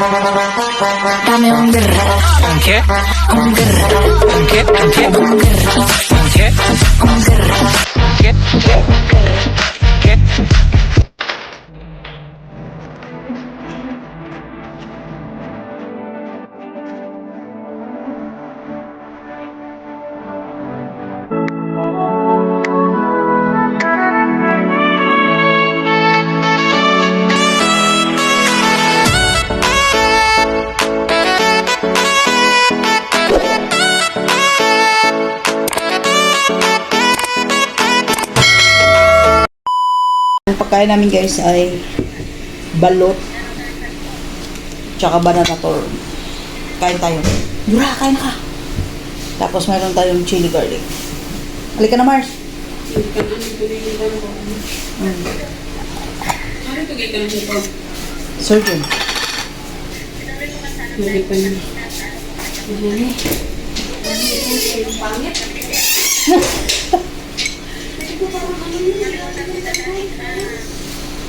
Dame un guerrero. ¿Un qué? Un guerrero. ¿Un qué? ¿Un qué? Un guerrero. ¿Un qué? Un guerrero. ¿Qué? ¿Qué? Ang pagkain namin guys ay balot tsaka banana torn. Kain tayo. Dura, kain ka. Tapos meron tayong chili garlic. Halika na, Mars. Surgeon.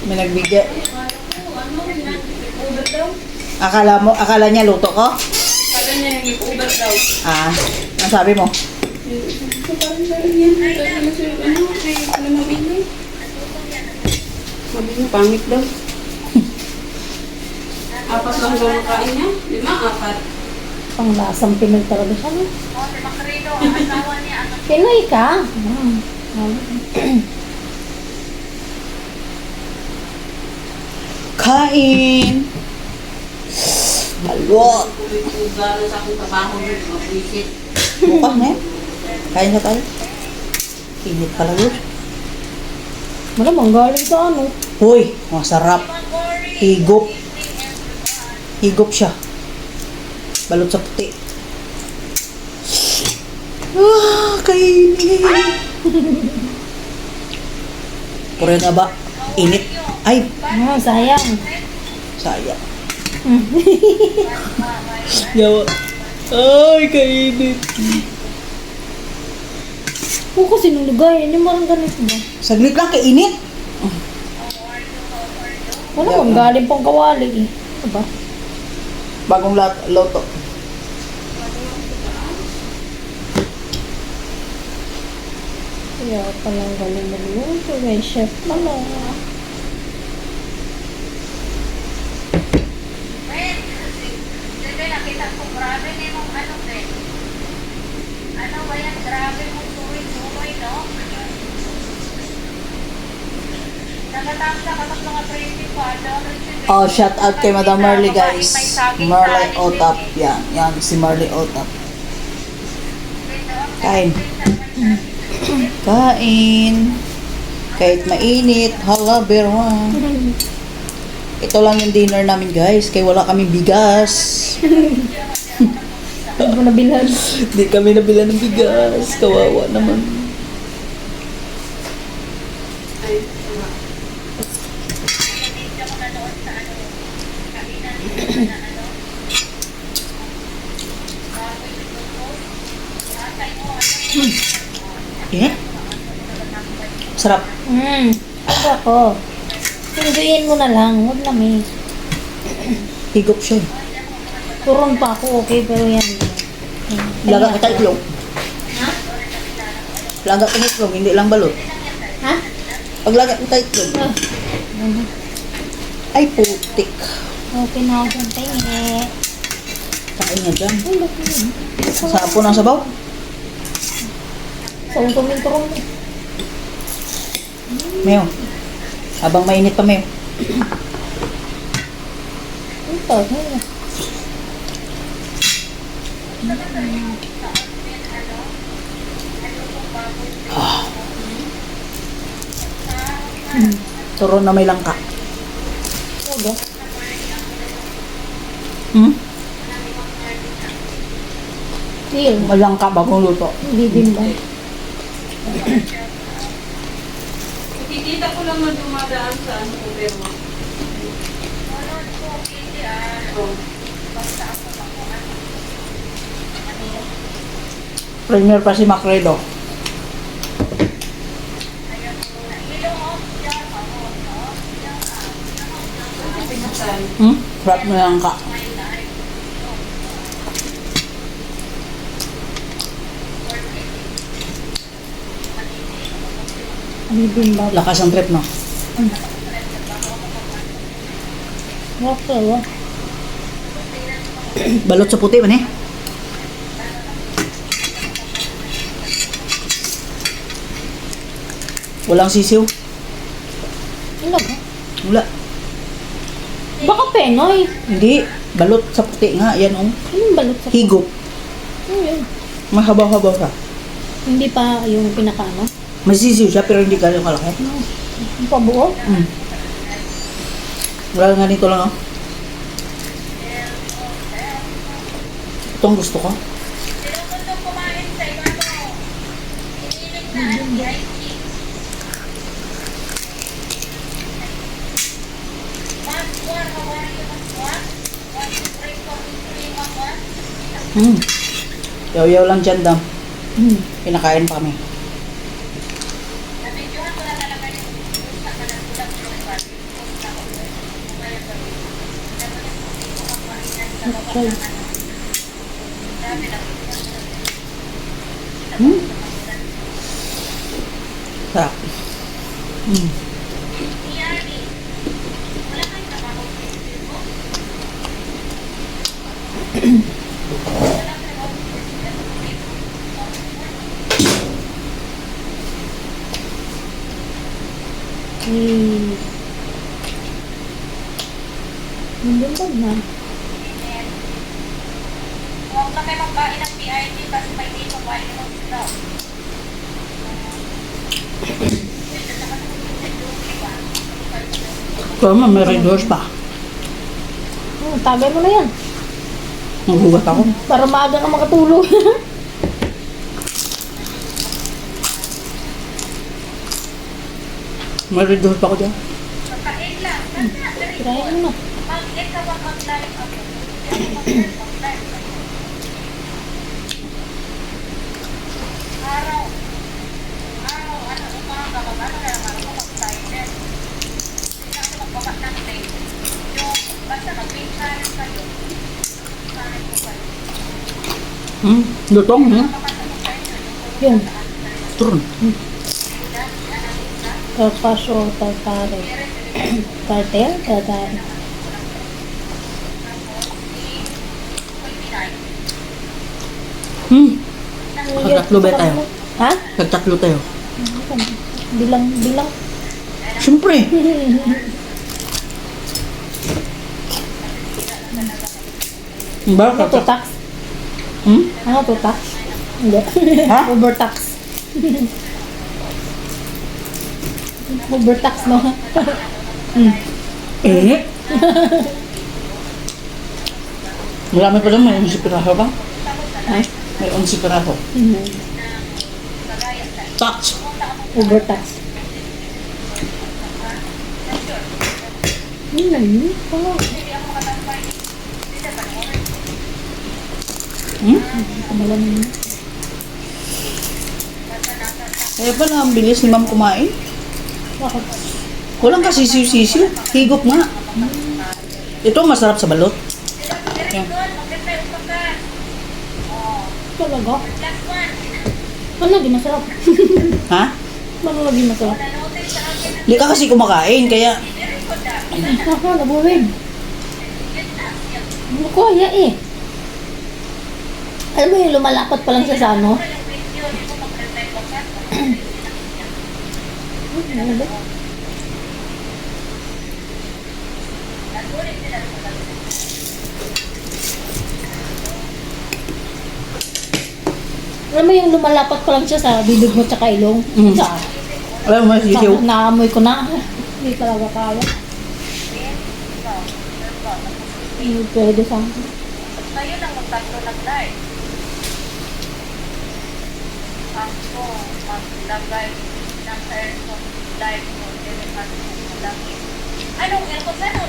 May nagbigay. Akala niya luto ko? Akala niya nag-over daw. Ah, ang sabi mo? Parang gano'n yan. Ano, kay mabili. Sabi niya, pangit daw. Apat lang daw ang kain niya. 5, 4. Pang lasang Pinoy talaga siya, no? Pinoy ka? Kain! Balot! Gano'n sa akong trabaho yun, mabuisit. Bukas na yan. Kain na tayo. Init pala yun. Malamang galing sa ano? Hoy, masarap. Higop. Higop siya. Balot sa puti. Kainin. Puro na ba? Init. Ay, Sayang. sayang. Yawa. Ay, kainit. Oo, kasi nung lugay, hindi mo rin ganito ba? Saglit lang, kainit. Malamang galing pang kawali eh. Diba? Bagong loto. Kaya palang galing magluto. May chef pala. Nakita ko, grabe na yung ano, Ben. Ano ba yan? Grabe mong sumoy-sumoy, no? Nagatapos ka sa mga training pa. Oh, shout out kay Madam Marley, guys. Marley Otap. Yan si Marley Otap. Kain. Kain. Kahit mainit. Hala, berwan. Ito lang yung dinner namin, guys. Kaya wala kaming bigas. Hindi mo nabilhan. Hindi kami nabila ng bigas. Kawawa naman. Eh? Sarap. Ito ako. Pinduin mo na lang. Huwag lamig. Higop siya. Turon pa ako, okay? Pero yan. Laga kita itlog. Ha? Laga kita itlog, hindi lang balot. Ha? Paglaga kita itlog. Ay, putik. Okay na ako dyan, tayo. Kain nga dyan. Ay, laki yun. Sapo ng sabaw. Sa untong turon mo. Meo. Habang mainit pa, Meo. Ito, ayun. Turon na may langka. Ito, Hmm? Feel. May langka bagong luto. Hindi din ba? Nakikita ko lang na dumadaan sa ano ko, pero Premier pa si Macredo. Sarap na langka. Bibimbap. Lakas ang trip, no? Okay, Balot sa puti man eh. Walang sisiw. Ano ba? Wala. Baka Penoy. Hindi. Balot sa puti nga. Yan oh. Anong balot sa... Higop. Ano yun? Mahabaw-habaw ka. Hindi pa yung pinakano? May sisiw siya pero hindi ganun kalaki. Yung pabuo? Wala nga nito lang oh. Itong gusto ko. Sino gusto kumain sa iba mo? Hiniling na ang VIP. Maswar, how are you, Maswar? Want to pray for me, Maswar? Yaw-yaw lang dyan, dam. Pinakain pa kami. Nabidyohan ko na talaga yung sa kanan ko lang yung body. Kaya sabi ko, dapat yung kumakainan sa baba Okay. ng ano. Grabe na. Sarap. Iarni, wala kang trabaho sa isip mo? Wala kang trabaho sa isip mo? Bibimbap na. Huwag na kayo magkain ng PIT kasi may dito kain ng sila. Kaya man, may red horse pa. Tagay mo na yan. Maghugat ako. Para maaga ka makatulog. May red horse pa ako dyan. Magkain lang. Basta, very Try good. mo na. Ikaw ang mag-live ako. Mag-live ako. Araw. Araw, umaga, mag-ano na naman ako mag-timer. Hindi na ako magbaba ng tape. Yung, basta mag-page channel kayo. Channel ko kayo. Lutong, Kapag mag-timer, Yun. Turun. Carpaccio tartare. Cartel? Tartare. Magtatlo ba tayo? Ha? Nagtatlo tayo. Bilang, bilang. Siyempre. Ba? Ano to, tax? Ano to, tax? Hindi. Ha? Overtax. Overtax, no? Eh? Marami pa lang, may 11 piraso pa. Ha? May 11 piraso. Tax. Overtax. Yun na yun. Pala. Kamala na yun. Kaya pala, ang bilis ni ma'am kumain. Bakit? Walang kasisiw-sisiw. Higop nga. Ito ang masarap sa balot. Yan. Talaga? Ano lagi masarap? Ha? Ano lagi masarap? Hindi ka kasi kumakain, kaya... Ako, nabuwin. Ano ko, ya eh. Alam mo yung lumalapat pa lang siya sa ano? Ano ba? Alam mo yung lumalapat pa lang siya sa bibig mo tsaka ilong? Sa, Alam mo, sisiw. naamoy ko na. Hindi talaga kaya. Hindi pwede sa akin. Kayo lang magtatlo nag-live. Ako, mag-live ng aircon live ko. Dilihan ko malangit. Anong aircon? Saan ako?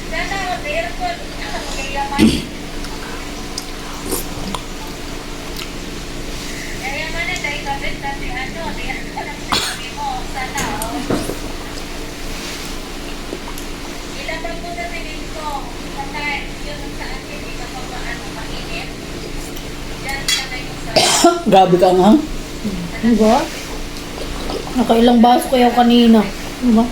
Saan ako? Aircon. Magayaman. Gayaman na dahil kapit kasi ano. Aircon ang sabi mo. Sana ako. Ilabang ko sa tingin ko. Kasi yun sa akin, hindi ka pa paano mainit. Diyan ka na yung sa Grabe ka nga. Diba? Nakailang baso kayo kanina. Diba?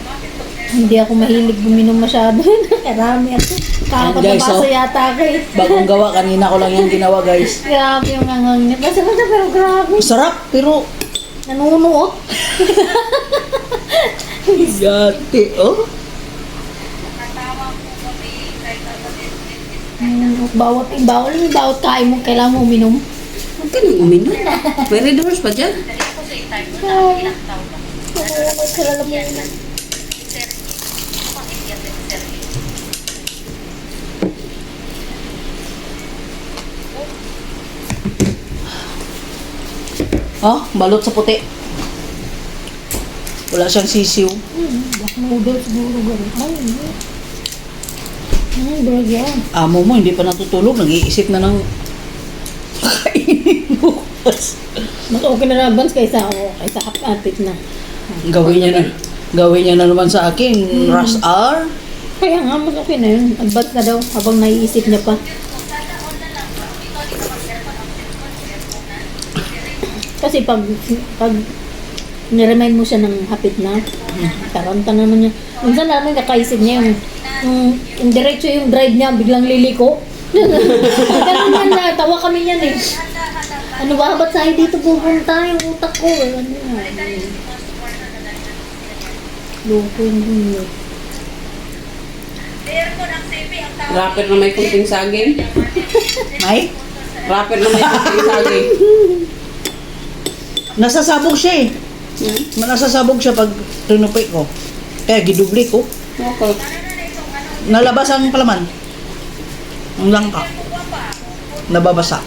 Hindi ako mahilig guminom masyado. Karami ako. Kapat na Guys, baso oh. yata ako eh. Bagong gawa, kanina ko lang yung ginawa guys. Grabe yung angang niya. Basta pero grabe. Sarap, pero Nanunuot. yate, oh. Natawag po kami kahit kapatid. Bawat bawat kain mo, kailangan mo uminom. Huwag ka nang uminom. May Red Horse pa dyan. Dali ako sa time ko na ilang taon na. Oo, sila lang mo uminom. Oh, balot sa puti. Wala siyang sisiw. Black noodle siguro gano'n. Ay, hindi. Burger. Amo mo, hindi pa natutulog. Nag-iisip na ng kainin bukas. Mas okay na na advance kaysa ako. Kaysa kapatid na. Gawin niya na naman sa akin. Rush hour. Kaya nga, mas okay na yun. Advance na daw habang naiisip niya pa. Kasi pag niremind mo siya ng hapit na, taranta naman niya. Minsan naman kakaisip niya yung diretso yung drive niya, biglang liliko. Ganun yan na, tawa kami yan eh. Ano ba, ba't tayo dito pupunta yung utak ko? Ano yan? Loko yung yun. Rapper na may kunting saging. May? Rapper na may kunting saging. Nasasabog siya eh. Nasasabog siya pag rinupi ko. Kaya gidubli ko. Okay. Nalabas ang palaman. Ang langka. Nababasa.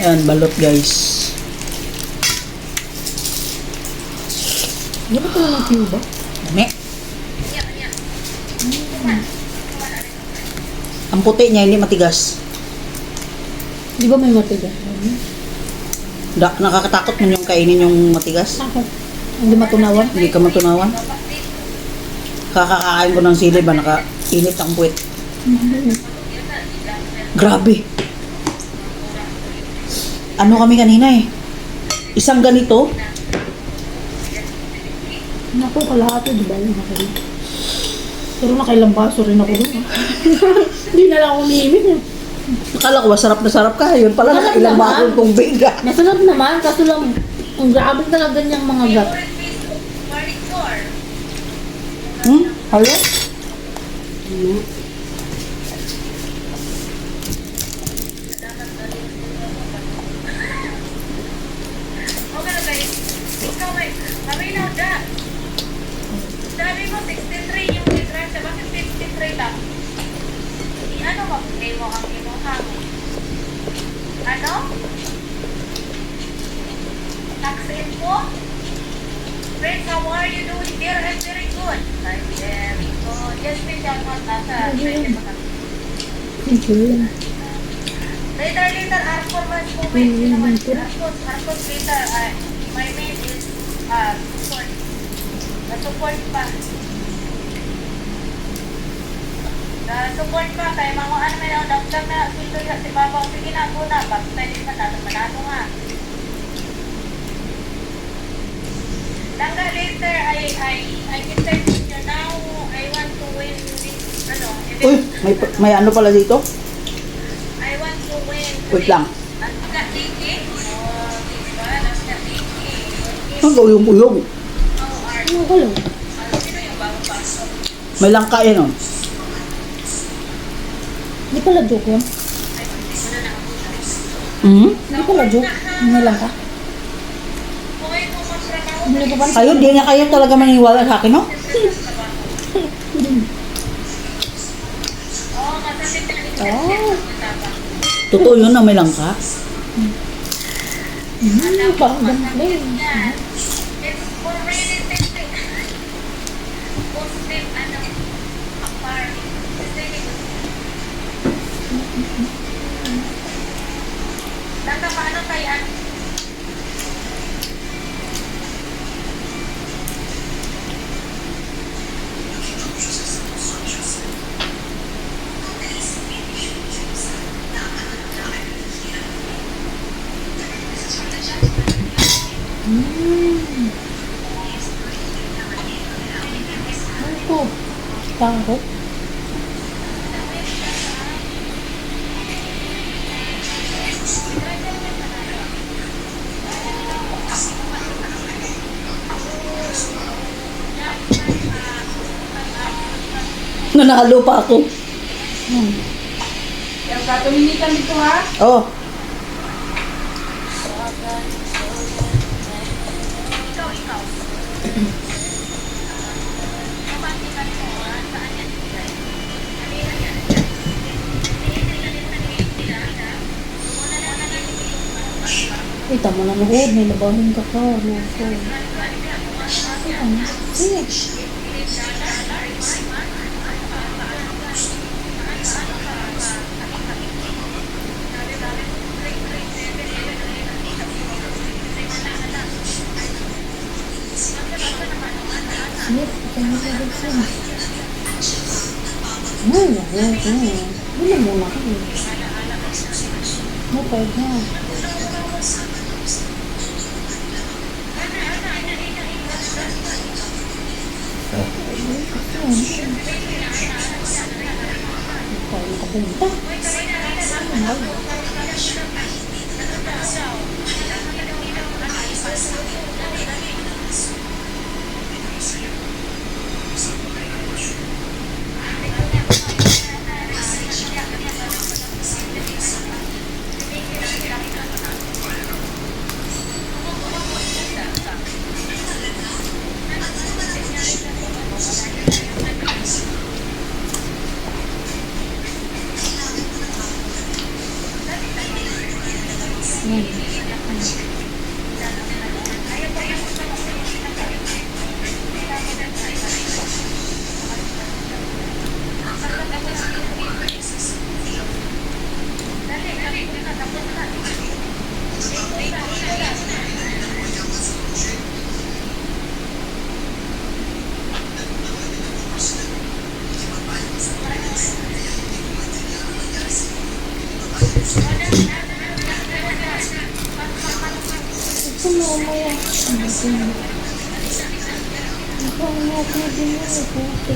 Ayan, balot guys. Di ba ito ng Cuba? Dami. Ang puti niya hindi matigas. Di ba may matigas? Nakakatakot mo yung kainin yung matigas. Bakit? Hindi matunawan? Hindi ka matunawan. Kakakain ko ng sili ba nakainit ang puwet. Grabe. Ano kami kanina eh. Isang ganito. Naku, kalahati, di ba yung nakali? Pero nakailang baso rin ako doon. Hindi na lang ako umiimik eh. Akala ko masarap na sarap ka. Yun pala Masarap nakailang naman. bakong kong biga. Nasunod naman, kaso lang, ang grabe talaga niyang mga gat. Hello? Okay na guys. Ikaw ay, kami na da. Sabi mo 63 yung difference. Bakit 53 lang? Ano mo? Play mo ang inuhang. Ano? Tax info? Friends, how are you doing there? I'm very good. I'm very good. Yes, please, I'm not nasa. Later, Arcos, mas moment. Arcos later. My name is support. Support pa. Support pa. Kaya mga ano may dagdag na sundo si Papa. Sige na ako na. Basta din pa natin manalo nga. Langga later, I can tell you now, I want to win this, event. Uy, may ano pala dito? I want to win. Wait lang. Ang ka-tiki? Oh, diba? Ang ka-tiki. Ang uyong-uyong. Ano ko lang? Sino yung bagong pasok? May langka yan oh. Hindi pala joke yun. Mhm. Hindi pala joke. Ano lang ka? Kung mo magtrabaho, Hindi ko pa Kayo, di na kayo talaga maniwala sa akin, no? oo, masasip na ito. Oh. Totoo yun na may langka. Parang dumpling. It's already testing. Positive, party. Langga, paano kaya? Ito. Carrot. Nanalo pa ako. Yung katuminitan dito ha. Oh. Kita mo na nood, may labahin ka ka. Loko. Sige. Sige, kita mo na rin siya. Hindi muna ka eh. Mapag na. Kaya nakabunta. Ito mo umaya. Ito mo pwede mo. Ito.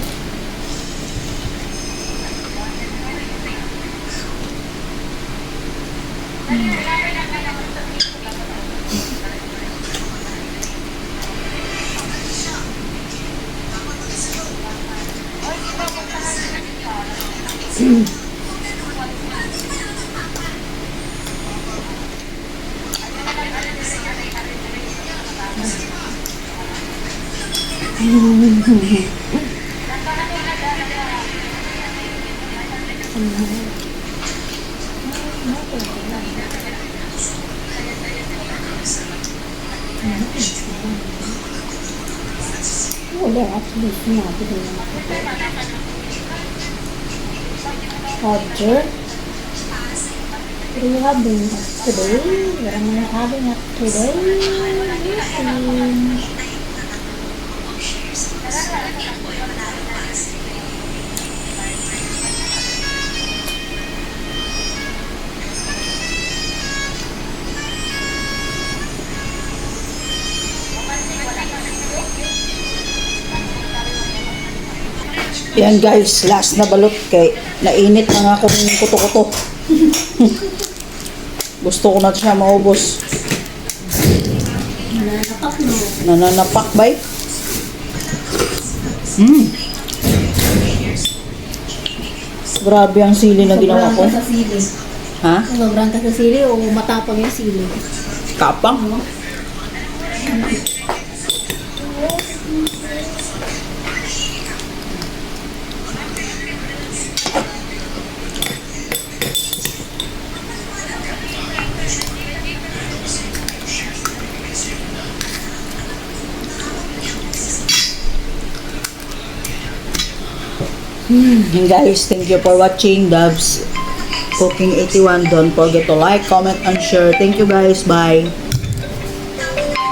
Wala, actually, sinabi ko na ako. Roger, what are you having today? What am I having today? Yan guys, last na balot kay nainit na nga akong kuto-kuto. Gusto ko na siya maubos. Nananapak no. Nananapak ba eh? Grabe ang sili na ginawa ko. Sobrang ka sa sili. Ha? Sobrang ka sa sili o matapang yung sili? Kapang? Guys, thank you for watching Dubs Cooking 81. Don't forget to like, comment, and share. Thank you guys. Bye.